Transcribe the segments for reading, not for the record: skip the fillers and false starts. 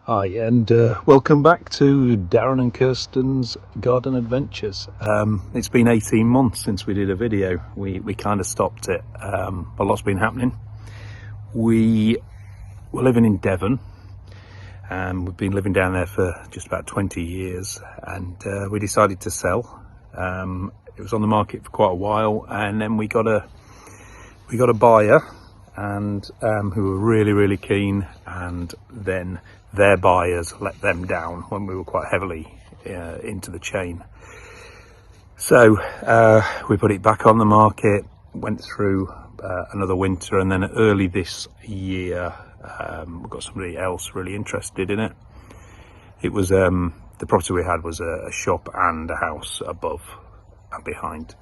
Hi, and welcome back to Darren and Kirsten's Garden Adventures. It's been 18 months since we did a video. We kind of stopped it. A lot's been happening. We were living in Devon, and we've been living down there for just about 20 years, and we decided to sell. It was on the market for quite a while, and then we got a buyer, and who were really keen, and then their buyers let them down when we were quite heavily into the chain. So we put it back on the market, went through another winter, and then early this year we got somebody else really interested in it. It was the property we had was a shop and a house above and behind,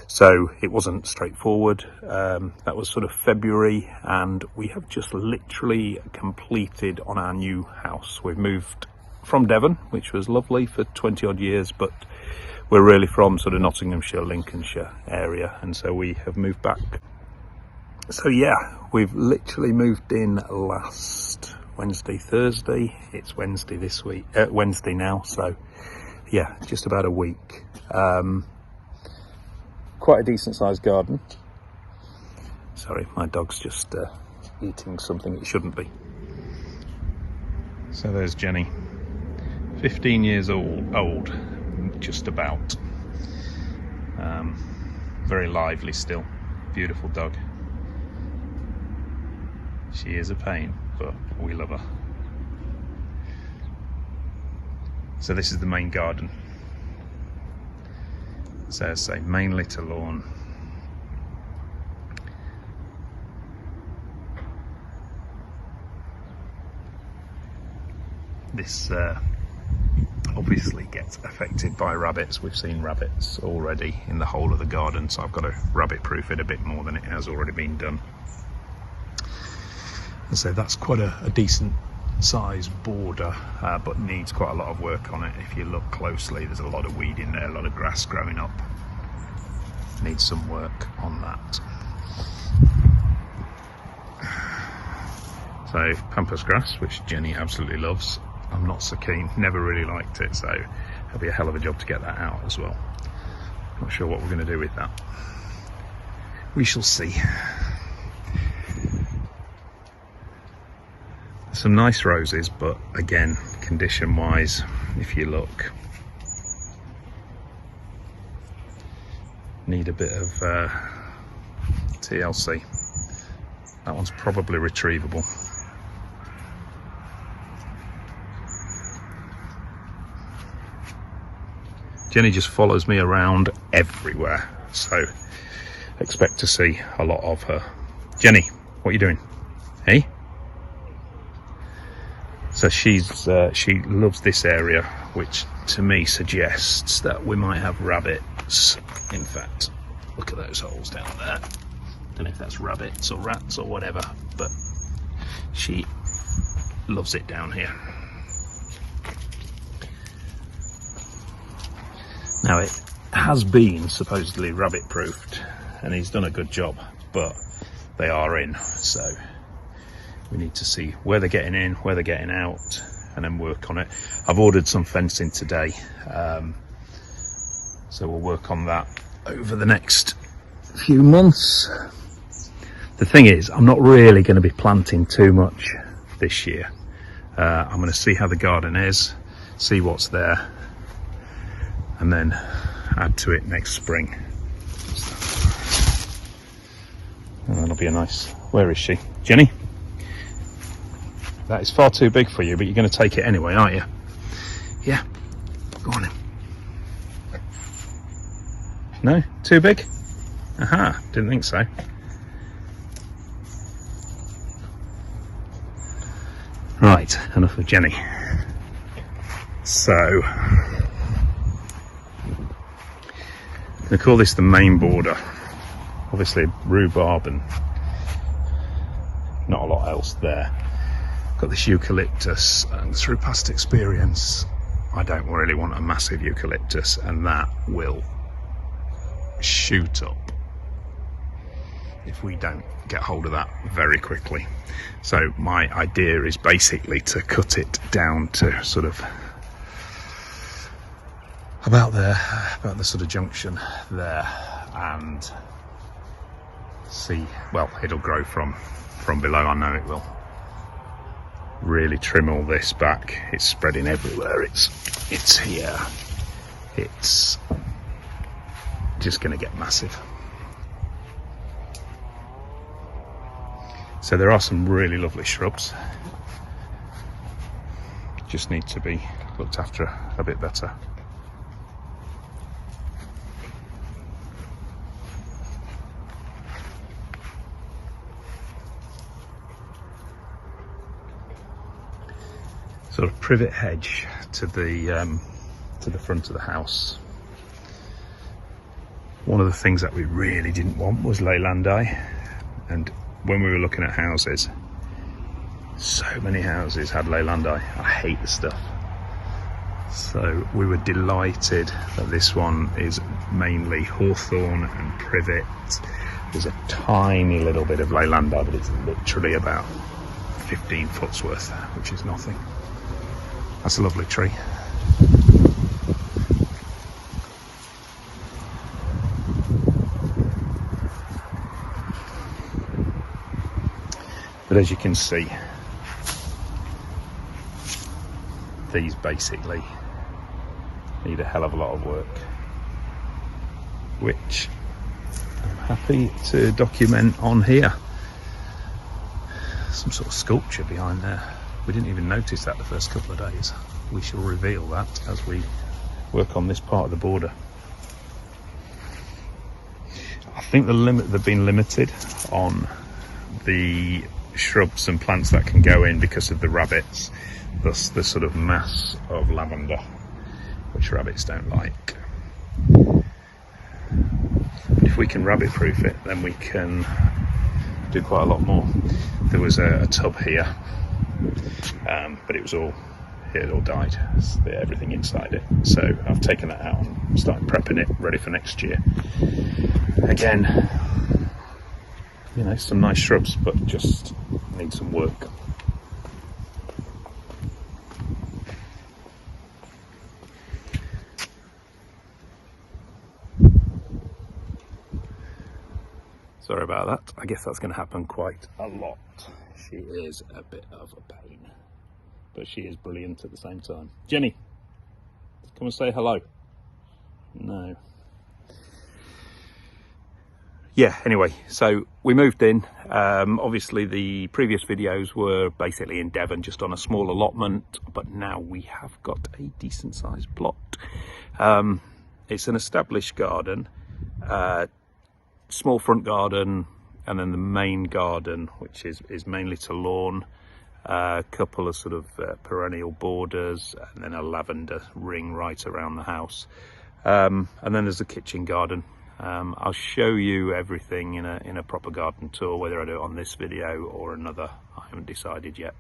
so it wasn't straightforward. That was sort of February, and we have just literally completed on our new house. We've moved from Devon, which was lovely for 20 odd years, but we're really from sort of Nottinghamshire, Lincolnshire area, and so we have moved back. So yeah, we've literally moved in last Thursday. It's Wednesday this week, Wednesday now, so yeah, just about a week. Quite a decent sized garden. Sorry, my dog's just eating something it shouldn't be. So there's Jenny, 15 years old, just about. Very lively still, beautiful dog. She is a pain, but we love her. So this is the main garden. So I say mainly to lawn. This obviously gets affected by rabbits. We've seen rabbits already in the whole of the garden, so I've got to rabbit proof it a bit more than it has already been done. And so that's quite a decent size border, but needs quite a lot of work on it. If you look closely, there's a lot of weed in there, a lot of grass growing up. Needs some work on that. So pampas grass, which Jenny absolutely loves. I'm not so keen, never really liked it, so it'll be a hell of a job to get that out as well. Not sure what we're going to do with that. We shall see. Some nice roses, but again, condition wise, if you look, need a bit of TLC. That one's probably retrievable. Jenny just follows me around everywhere, so expect to see a lot of her. Jenny, what are you doing? Hey? So she loves this area, which to me suggests that we might have rabbits. In fact, look at those holes down there. Don't know if that's rabbits or rats or whatever, but she loves it down here. Now it has been supposedly rabbit proofed, and he's done a good job, but they are in, so we need to see where they're getting in, where they're getting out, and then work on it. I've ordered some fencing today, so we'll work on that over the next few months. The thing is, I'm not really going to be planting too much this year. I'm going to see how the garden is, see what's there, and then add to it next spring. And that'll be a nice... Where is she? Jenny? That is far too big for you, but you're going to take it anyway, aren't you? Yeah, go on then. No? Too big? Aha, didn't think so. Right, enough of Jenny. So, I'm going to call this the main border. Obviously rhubarb and not a lot else there. Got this eucalyptus, and through past experience I don't really want a massive eucalyptus, and that will shoot up if we don't get hold of that very quickly. So my idea is basically to cut it down to sort of about the sort of junction there, and see, well, it'll grow from below, I know it will. Really trim all this back. It's spreading everywhere. It's here. It's just going to get massive. So there are some really lovely shrubs. Just need to be looked after a bit better. Sort of privet hedge to the front of the house. One of the things that we really didn't want was Leylandi, and when we were looking at houses, so many houses had Leylandi. I hate the stuff. So we were delighted that this one is mainly hawthorn and privet. There's a tiny little bit of Leylandi, but it's literally about 15 foot's worth, which is nothing. That's a lovely tree. But as you can see, these basically need a hell of a lot of work, which I'm happy to document on here. Some sort of sculpture behind there. We didn't even notice that the first couple of days. We shall reveal that as we work on this part of the border. I think they've been limited on the shrubs and plants that can go in because of the rabbits, thus the sort of mass of lavender, which rabbits don't like. If we can rabbit proof it, then we can do quite a lot more. There was a tub here, but it had all died, everything inside it. So I've taken that out and started prepping it ready for next year. Again, you know, some nice shrubs, but just need some work. Sorry about that. I guess that's going to happen quite a lot. She is a bit of a pain, but she is brilliant at the same time. Jenny, come and say hello. No. Yeah, anyway, so we moved in. Obviously the previous videos were basically in Devon, just on a small allotment, but now we have got a decent sized plot. It's an established garden, small front garden, and then the main garden, which is mainly to lawn, a couple of sort of perennial borders, and then a lavender ring right around the house. And then there's a kitchen garden. I'll show you everything in a proper garden tour, whether I do it on this video or another. I haven't decided yet.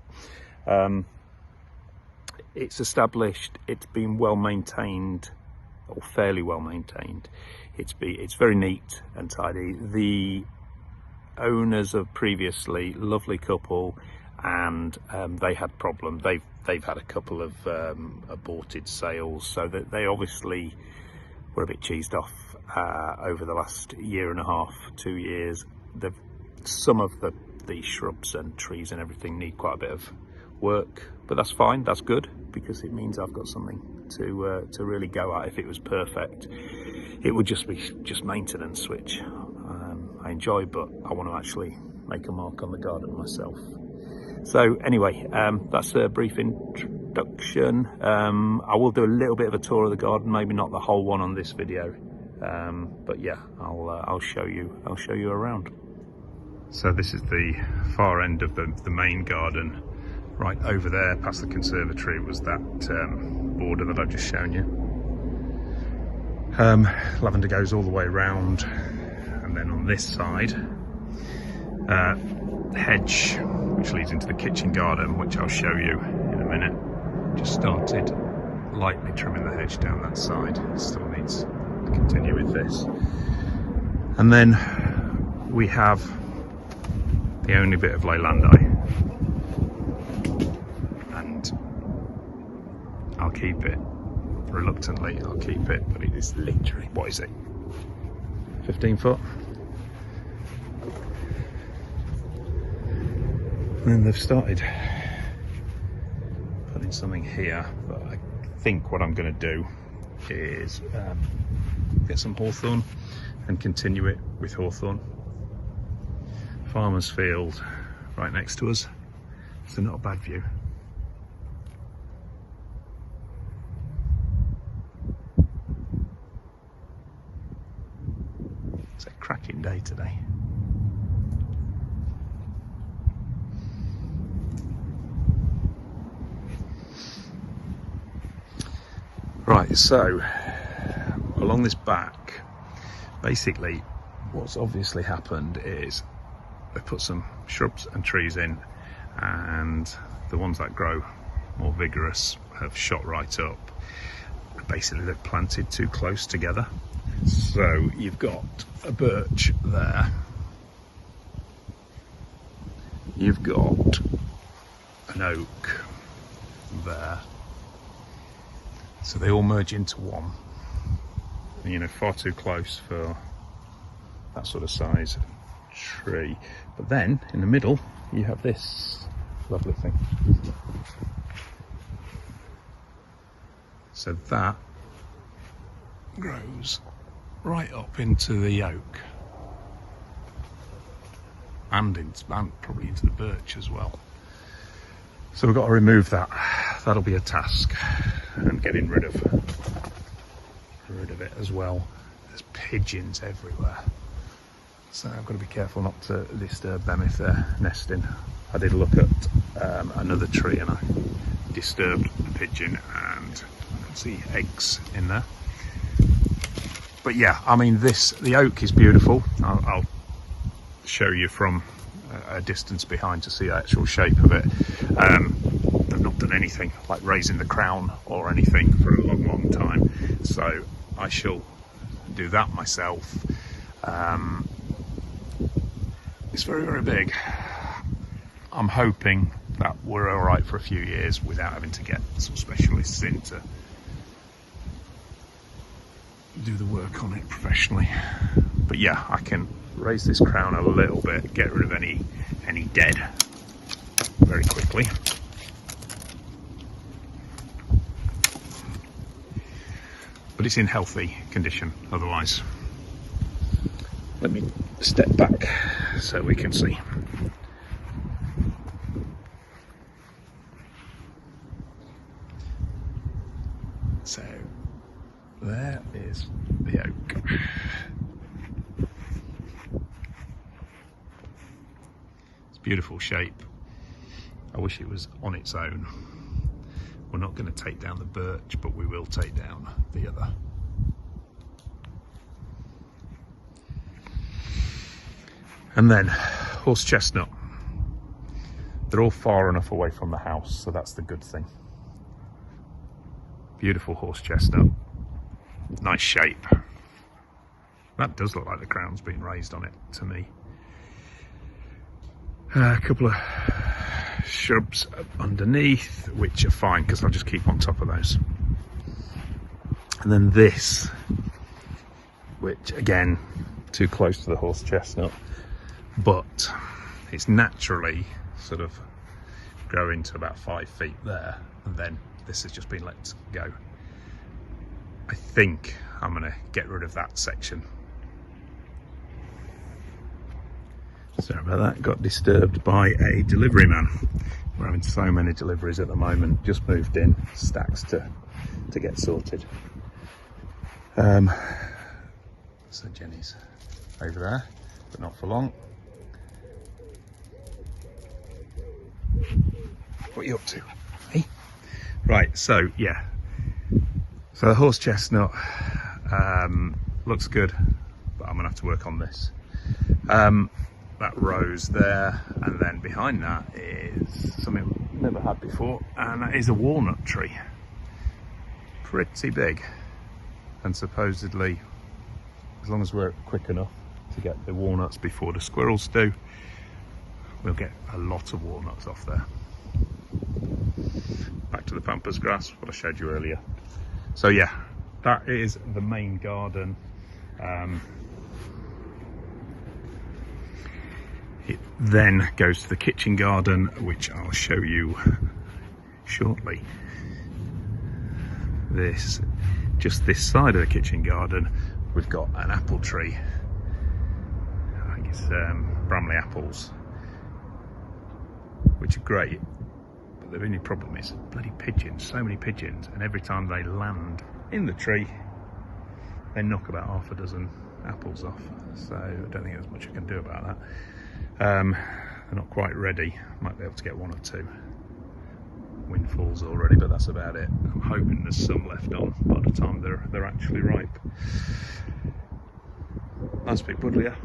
It's established, it's been well maintained, or fairly well maintained. It's very neat and tidy. The owners of previously, lovely couple, and they had problems. They've had a couple of aborted sales, so that they obviously were a bit cheesed off over the last year and a half, 2 years. Some of the shrubs and trees and everything need quite a bit of work, but that's fine, that's good, because it means I've got something to really go at. If it was perfect, it would just be maintenance, which I enjoy, but I want to actually make a mark on the garden myself. So anyway, that's a brief introduction. I will do a little bit of a tour of the garden, maybe not the whole one on this video, but yeah, I'll show you around. So this is the far end of the main garden. Right over there, past the conservatory, was that border that I've just shown you. Lavender goes all the way around, and then on this side, hedge, which leads into the kitchen garden, which I'll show you in a minute. Just started lightly trimming the hedge down that side. Still needs to continue with this. And then we have the only bit of Leylandi, and I'll keep it. Reluctantly, I'll keep it, but it is literally, what is it, 15 foot? And then they've started putting something here, but I think what I'm going to do is get some hawthorn and continue it with hawthorn. Farmer's field right next to us, so not a bad view. It's a cracking day today. Right, so along this back, basically what's obviously happened is they put some shrubs and trees in, and the ones that grow more vigorous have shot right up. Basically they've planted too close together. So you've got a birch there, you've got an oak there, so they all merge into one. You know, far too close for that sort of size tree. But then in the middle you have this lovely thing. So that grows right up into the oak and probably into the birch as well. So we've got to remove that. That'll be a task, and getting rid of it as well. There's pigeons everywhere, so I've got to be careful not to disturb them if they're nesting. I did look at another tree and I disturbed a pigeon, and I can see eggs in there. But yeah, I mean, the oak is beautiful. I'll show you from a distance behind to see the actual shape of it. They've not done anything like raising the crown or anything for a long time, so I shall do that myself. It's very big. I'm hoping that we're all right for a few years without having to get some specialists in to do the work on it professionally. But yeah, I can raise this crown a little bit, get rid of any dead very quickly. But it's in healthy condition otherwise. Let me step back so we can see. So there is the oak. It's a beautiful shape. I wish it was on its own. We're not going to take down the birch, but we will take down the other. And then horse chestnut. They're all far enough away from the house, so that's the good thing. Beautiful horse chestnut. Nice shape. That does look like the crown's been raised on it to me. A couple of shrubs underneath, which are fine because I'll just keep on top of those. And then this, which again, too close to the horse chestnut, but it's naturally sort of growing to about 5 feet there, and then this has just been let go. I think I'm going to get rid of that section. Sorry about that, got disturbed by a delivery man. We're having so many deliveries at the moment, just moved in, stacks to get sorted. So Jenny's over there, but not for long. What are you up to? Hey? Right, so yeah. So the horse chestnut looks good, but I'm gonna have to work on this. That rose there, and then behind that is something I've never had before, and that is a walnut tree. Pretty big, and supposedly, as long as we're quick enough to get the walnuts before the squirrels do, we'll get a lot of walnuts off there. Back to the pampas grass, what I showed you earlier. So yeah, that is the main garden. It then goes to the kitchen garden, which I'll show you shortly. Just this side of the kitchen garden, we've got an apple tree. I think it's Bramley apples, which are great. But the only problem is bloody pigeons, so many pigeons, and every time they land in the tree, they knock about half a dozen apples off. So I don't think there's much I can do about that. They're not quite ready. Might be able to get one or two windfalls already, but that's about it. I'm hoping there's some left on by the time they're actually ripe. Nice big buddleia.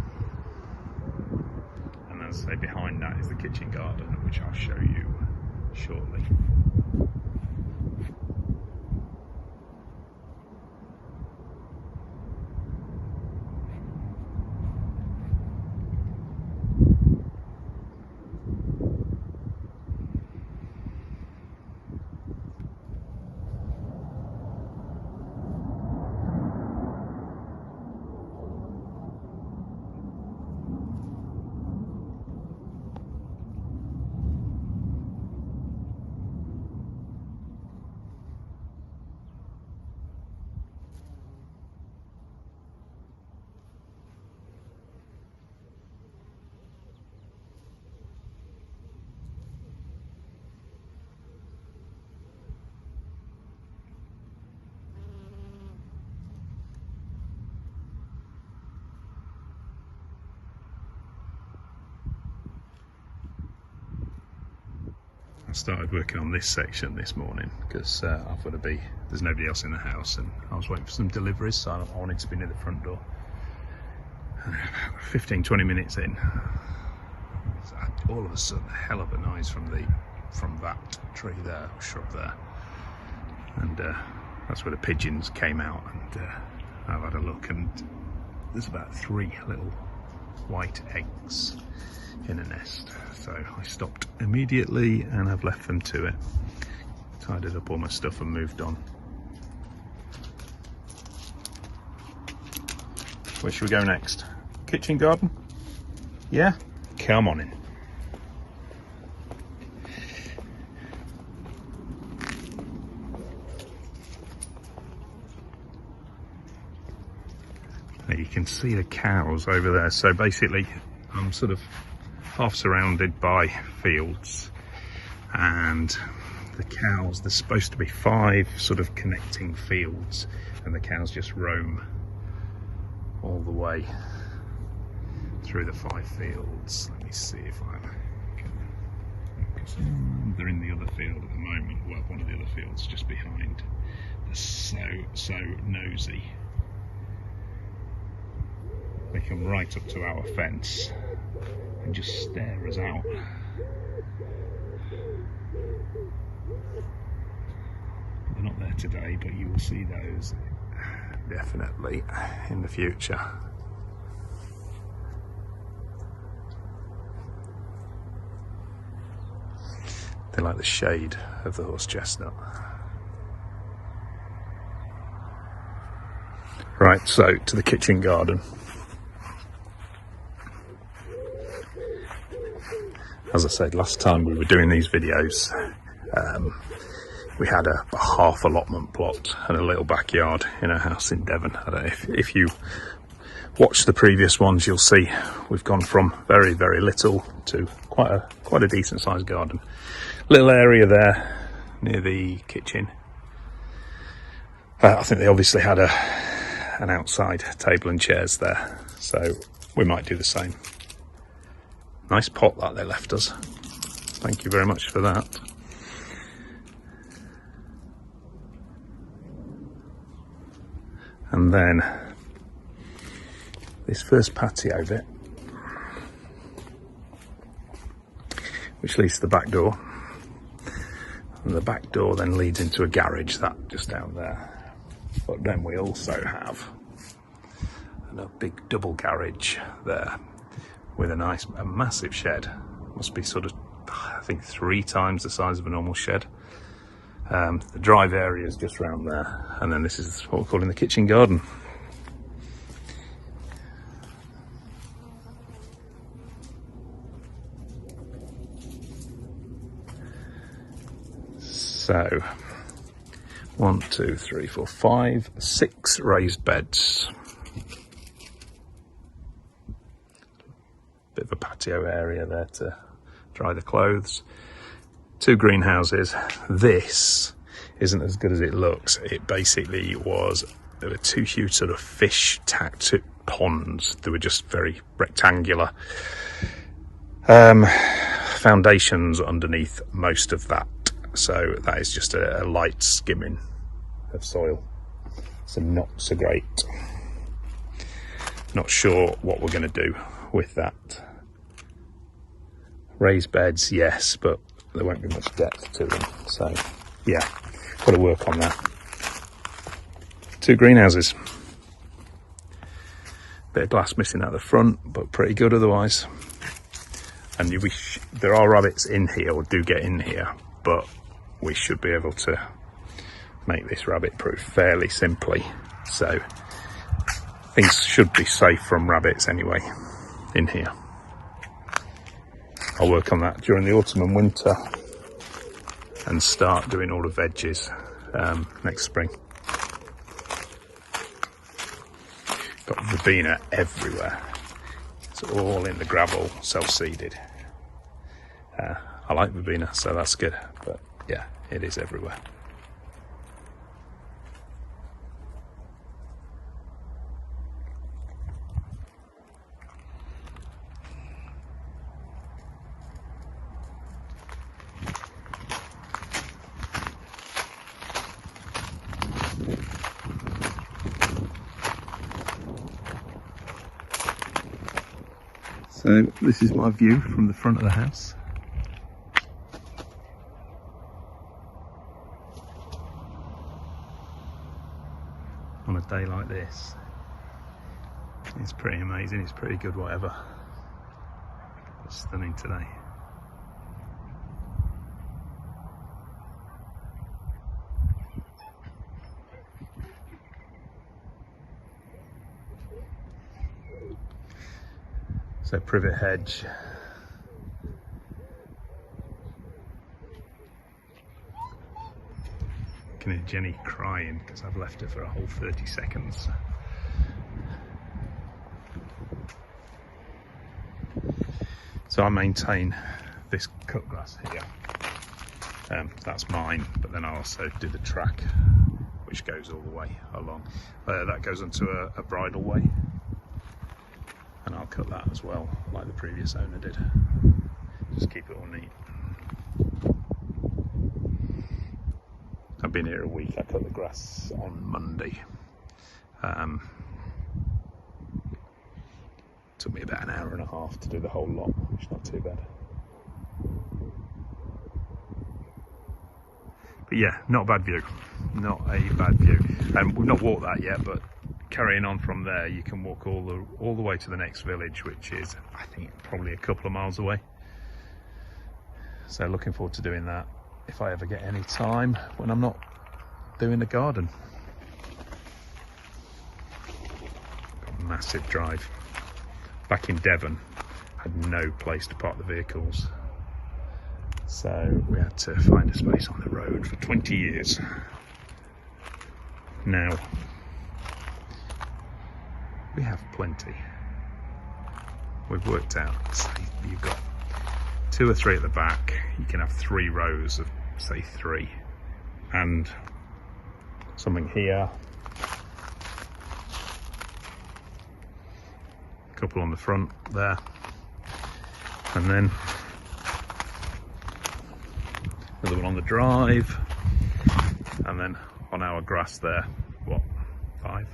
And as I say, behind that is the kitchen garden, which I'll show you shortly. Started working on this section this morning because I've got to be, there's nobody else in the house, and I was waiting for some deliveries, so I wanted to be near the front door. 15-20 minutes in, all of a sudden a hell of a noise from that tree there, or shrub there, and that's where the pigeons came out, and I've had a look, and there's about 3 little white eggs in a nest. So I stopped immediately and I've left them to it. Tidied up all my stuff and moved on. Where should we go next? Kitchen garden? Yeah? Come on in. Now you can see the cows over there. So basically I'm sort of half surrounded by fields, and the cows, there's supposed to be 5 sort of connecting fields, and the cows just roam all the way through the 5 fields. Let me see if I can. They're in the other field at the moment. Well, one of the other fields just behind. They're so nosy. They come right up to our fence and just stare us out. They're not there today, but you will see those definitely in the future. They like the shade of the horse chestnut. Right, so to the kitchen garden. As I said, last time we were doing these videos, we had a half allotment plot and a little backyard in a house in Devon. I don't know if you watch the previous ones, you'll see we've gone from very, very little to quite a decent sized garden. Little area there near the kitchen. I think they obviously had an outside table and chairs there, so we might do the same. Nice pot that they left us. Thank you very much for that. And then this first patio bit, which leads to the back door. And the back door then leads into a garage, that just out there. But then we also have a big double garage there with a massive shed must be sort of, I think 3 times the size of a normal shed. The drive area is just around there, and then this is what we're calling the kitchen garden. So 1, 2, 3, 4, 5, 6 raised beds. Bit of a patio area there to dry the clothes. 2 greenhouses. This isn't as good as it looks. It basically was, there were 2 huge sort of fish tacked ponds. They were just very rectangular. Foundations underneath most of that. So that is just a light skimming of soil. So not so great. Not sure what we're going to do with that. Raised beds, yes, but there won't be much depth to them. So yeah, got to work on that. 2 greenhouses. Bit of glass missing at the front, but pretty good otherwise. And there are rabbits in here, or do get in here, but we should be able to make this rabbit proof fairly simply. So things should be safe from rabbits anyway in here. I'll work on that during the autumn and winter and start doing all the veggies next spring. Got verbena everywhere. It's all in the gravel, self-seeded. I like verbena, so that's good, but yeah, it is everywhere. So this is my view from the front of the house. On a day like this, it's pretty amazing, it's pretty good whatever. It's stunning today. So privet hedge. I can hear Jenny crying because I've left her for a whole 30 seconds. So I maintain this cut glass here. That's mine, but then I also do the track which goes all the way along. That goes onto a bridle way. And I'll cut that as well, like the previous owner did. Just keep it all neat. I've been here a week. I cut the grass on Monday. Took me about an hour and a half to do the whole lot, which is not too bad. But yeah, not a bad view. Not a bad view. We've not walked that yet, but carrying on from there, you can walk all the way to the next village, which is, I think, probably a couple of miles away. So looking forward to doing that if I ever get any time when I'm not doing the garden. Got a massive drive. Back in Devon, had no place to park the vehicles, so we had to find a space on the road for 20 years. Now we have plenty. We've worked out, say you've got 2 or 3 at the back, you can have 3 rows of, say, 3, and something here, a couple on the front there, and then another one on the drive, and then on our grass there, what, 5?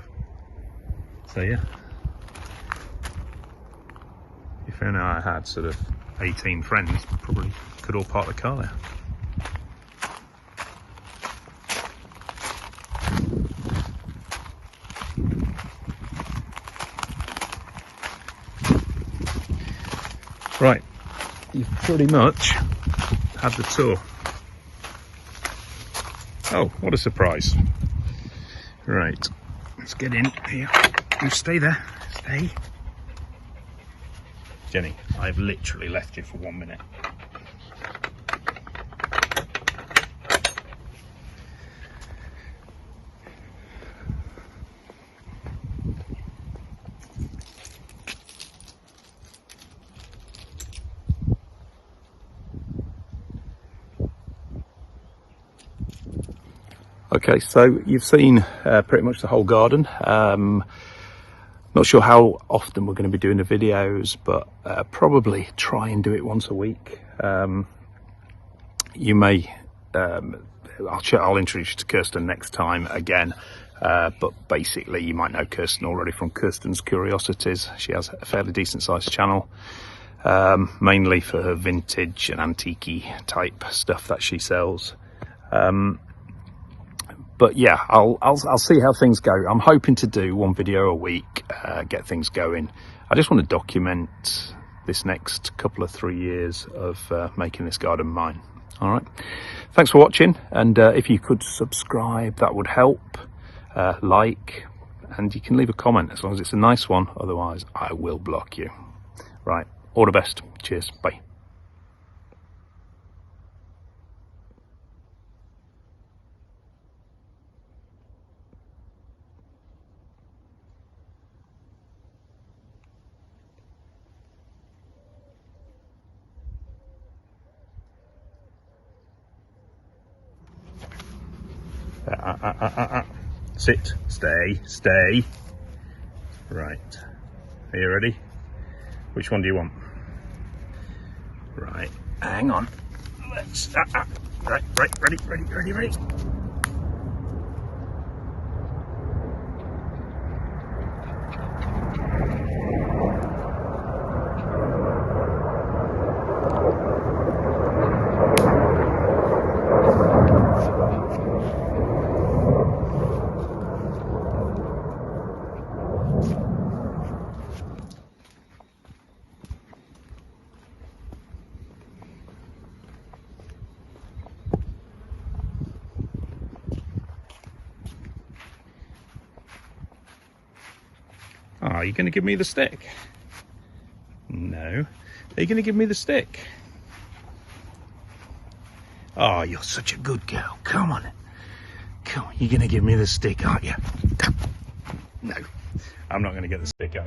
So yeah, if only I had sort of 18 friends, probably could all park the car there. Right, you've pretty much had the tour. Oh, what a surprise. Right, let's get in here. You stay there, stay. Jenny, I've literally left you for 1 minute. Okay, so you've seen pretty much the whole garden. Not sure how often we're going to be doing the videos, but probably try and do it once a week. You may, I'll introduce you to Kirsten next time again, but basically you might know Kirsten already from Kirsten's Curiosities. She has a fairly decent sized channel, mainly for her vintage and antique type stuff that she sells. But yeah, I'll see how things go. I'm hoping to do one video a week, get things going. I just want to document this next couple of 3 years of making this garden mine. All right. Thanks for watching. And if you could subscribe, that would help. Like, and you can leave a comment as long as it's a nice one. Otherwise, I will block you. Right. All the best. Cheers. Bye. Sit, stay. Right, are you ready? Which one do you want? Right, hang on. Let's, right, ready. Are you going to give me the stick? No. Are you going to give me the stick? Oh, you're such a good girl. Come on. Come on. You're going to give me the stick, aren't you? No. I'm not going to get the stick out.